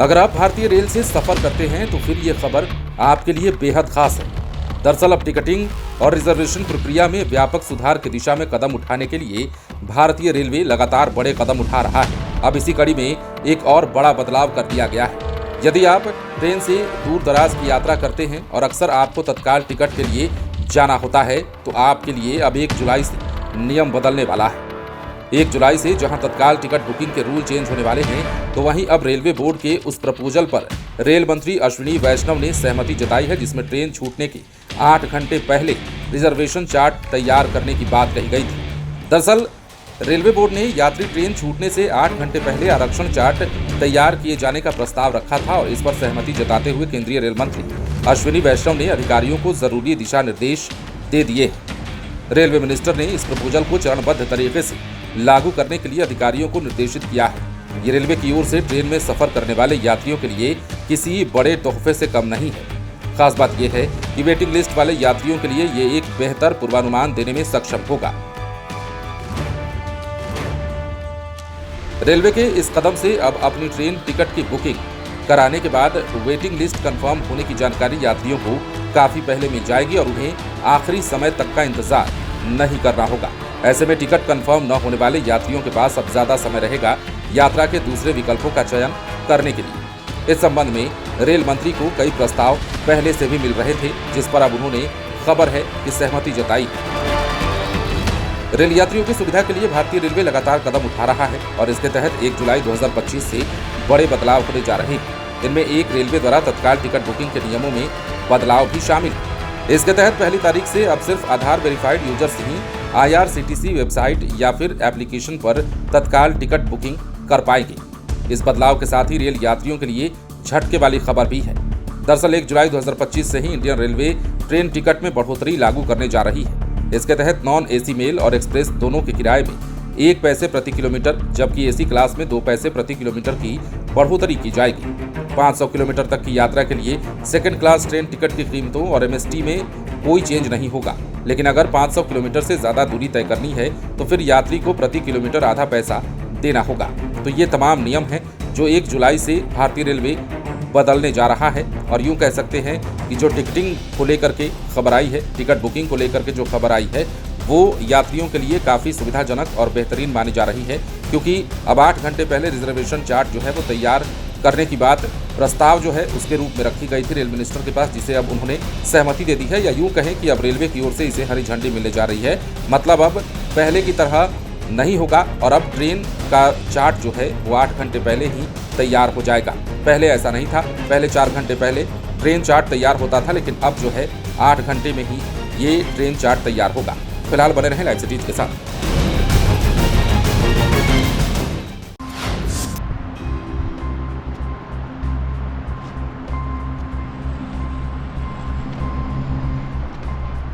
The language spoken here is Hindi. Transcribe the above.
अगर आप भारतीय रेल से सफर करते हैं तो फिर ये खबर आपके लिए बेहद खास है। दरअसल अब टिकटिंग और रिजर्वेशन प्रक्रिया में व्यापक सुधार की दिशा में कदम उठाने के लिए भारतीय रेलवे लगातार बड़े कदम उठा रहा है। अब इसी कड़ी में एक और बड़ा बदलाव कर दिया गया है। यदि आप ट्रेन से दूर दराज की यात्रा करते हैं और अक्सर आपको तत्काल टिकट के लिए जाना होता है, तो आपके लिए अब 1 जुलाई से नियम बदलने वाला है। 1 जुलाई से जहां तत्काल टिकट बुकिंग के रूल चेंज होने वाले हैं, तो वहीं अब रेलवे बोर्ड के उस प्रपोजल पर रेल मंत्री अश्विनी वैष्णव ने सहमति जताई है, जिसमें ट्रेन छूटने के 8 घंटे पहले रिजर्वेशन चार्ट तैयार करने की बात कही गई थी। दरअसल रेलवे बोर्ड ने यात्री ट्रेन छूटने से 8 घंटे पहले आरक्षण चार्ट तैयार किए जाने का प्रस्ताव रखा था और इस पर सहमति जताते हुए केंद्रीय रेल मंत्री अश्विनी वैष्णव ने अधिकारियों को जरूरी दिशा निर्देश दे दिए। रेलवे मिनिस्टर ने इस प्रपोजल को चरणबद्ध तरीके से लागू करने के लिए अधिकारियों को निर्देशित किया है। ये रेलवे की ओर से ट्रेन में सफर करने वाले यात्रियों के लिए किसी बड़े तोहफे से कम नहीं है। खास बात यह है कि वेटिंग लिस्ट वाले यात्रियों के लिए ये एक बेहतर पूर्वानुमान देने में सक्षम होगा। रेलवे के इस कदम से अब अपनी ट्रेन टिकट की बुकिंग कराने के बाद वेटिंग लिस्ट कंफर्म होने की जानकारी यात्रियों को काफी पहले मिल जाएगी और उन्हें आखिरी समय तक का इंतजार नहीं करना होगा। ऐसे में टिकट कंफर्म न होने वाले यात्रियों के पास अब ज्यादा समय रहेगा यात्रा के दूसरे विकल्पों का चयन करने के लिए। इस संबंध में रेल मंत्री को कई प्रस्ताव पहले से भी मिल रहे थे, जिस पर अब उन्होंने खबर है कि सहमति जताई। रेल यात्रियों की सुविधा के लिए भारतीय रेलवे लगातार कदम उठा रहा है और इसके तहत 1 जुलाई 2025 से बड़े बदलाव होने जा रहे हैं। इनमें एक रेलवे द्वारा तत्काल टिकट बुकिंग के नियमों में बदलाव भी शामिल है। इसके तहत पहली तारीख से अब सिर्फ आधार वेरीफाइड यूजर्स ही IRCTC वेबसाइट या फिर एप्लीकेशन पर तत्काल टिकट बुकिंग कर पाएंगे। इस बदलाव के साथ ही रेल यात्रियों के लिए झटके वाली खबर भी है। दरअसल 1 जुलाई 2025 से ही इंडियन रेलवे ट्रेन टिकट में बढ़ोतरी लागू करने जा रही है। इसके तहत नॉन AC मेल और एक्सप्रेस दोनों के किराए में 1 पैसे प्रति किलोमीटर, जबकि AC क्लास में 2 पैसे प्रति किलोमीटर की बढ़ोतरी की जाएगी। 500 किलोमीटर तक की यात्रा के लिए सेकंड क्लास ट्रेन टिकट की कीमतों और MST में कोई चेंज नहीं होगा, लेकिन अगर 500 किलोमीटर से ज्यादा दूरी तय करनी है तो फिर यात्री को प्रति किलोमीटर आधा पैसा देना होगा। तो ये तमाम नियम हैं जो 1 जुलाई से भारतीय रेलवे बदलने जा रहा है। और यूं कह सकते हैं कि जो टिकटिंग को लेकर के खबर आई है, टिकट बुकिंग को लेकर के जो खबर आई है, वो यात्रियों के लिए काफ़ी सुविधाजनक और बेहतरीन मानी जा रही है, क्योंकि अब 8 घंटे पहले रिजर्वेशन चार्ट जो है वो तैयार करने की बात प्रस्ताव जो है उसके रूप में रखी गई थी रेल मिनिस्टर के पास, जिसे अब उन्होंने सहमति दे दी है, या यूं कहें कि अब रेलवे की ओर से इसे हरी झंडी मिलने जा रही है। मतलब अब पहले की तरह नहीं होगा और अब ट्रेन का चार्ट जो है वो 8 घंटे पहले ही तैयार हो जाएगा। पहले ऐसा नहीं था, पहले 4 घंटे पहले ट्रेन चार्ट तैयार होता था, लेकिन अब जो है 8 घंटे में ही ये ट्रेन चार्ट तैयार होगा। फिलहाल बने रहें लाइव सिटीज के साथ।